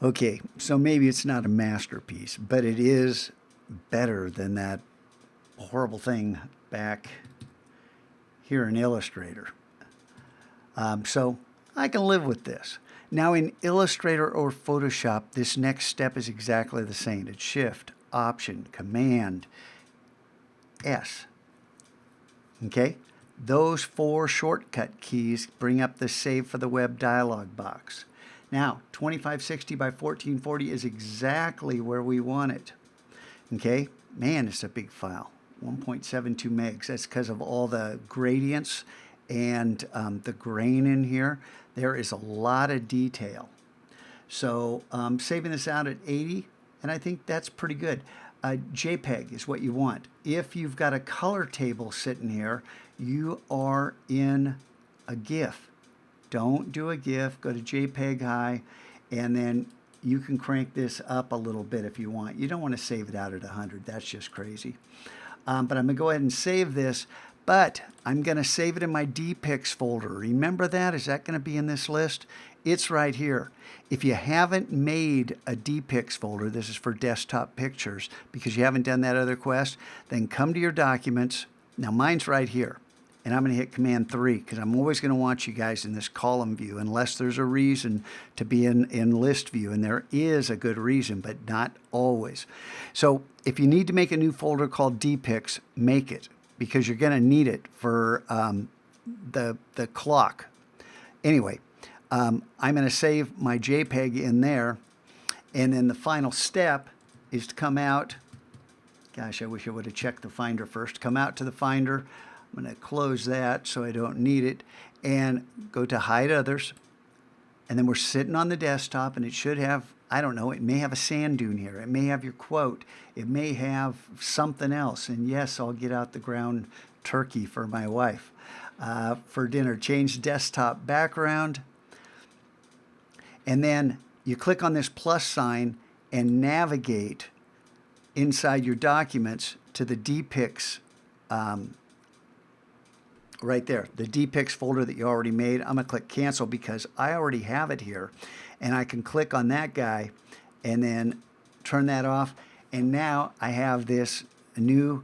Okay, so maybe it's not a masterpiece, but it is better than that horrible thing back here in Illustrator. So I can live with this. Now in Illustrator or Photoshop, this next step is exactly the same. It's Shift, Option, Command, S. Okay? Those four shortcut keys bring up the Save for the Web dialog box. Now, 2560 by 1440 is exactly where we want it. Okay? Man, it's a big file. 1.72 megs. That's because of all the gradients and the grain in here. There is a lot of detail. So saving this out at 80, and I think that's pretty good. JPEG is what you want. If you've got a color table sitting here, you are in a GIF. Don't do a GIF, go to JPEG high, and then you can crank this up a little bit if you want. You don't want to save it out at 100, that's just crazy. But I'm going to go ahead and save this, but I'm going to save it in my dpics folder. Remember that? Is that going to be in this list? It's right here. If you haven't made a dpics folder, this is for desktop pictures, because you haven't done that other quest, then come to your documents. Now mine's right here, and I'm going to hit Command 3 because I'm always going to want you guys in this column view unless there's a reason to be in list view, and there is a good reason, but not always. So if you need to make a new folder called dpics, make it, because you're going to need it for the clock. Anyway, I'm going to save my JPEG in there, and then the final step is to come out. Gosh, I wish I would have checked the Finder first. Come out to the Finder. I'm going to close that so I don't need it, and go to Hide Others. And then we're sitting on the desktop, and it should have, I don't know, it may have a sand dune here. It may have your quote. It may have something else. And yes, I'll get out the ground turkey for my wife for dinner. Change desktop background. And then you click on this plus sign and navigate inside your documents to the dpics right there, the dpics folder that you already made. I'm going to click cancel because I already have it here, and I can click on that guy and then turn that off, and now I have this new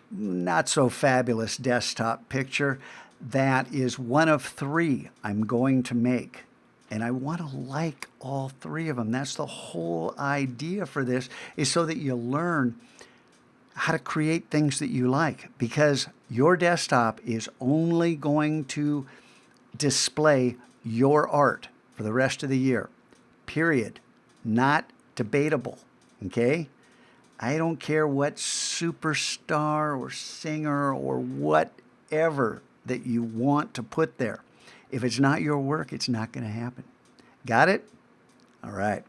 not so fabulous desktop picture that is one of 3 I'm going to make. And I want to like all 3 of them. That's the whole idea for this, is so that you learn how to create things that you like, because your desktop is only going to display your art for the rest of the year. Period. Not debatable. Okay? I don't care what superstar or singer or whatever that you want to put there. If it's not your work, it's not going to happen. Got it? All right.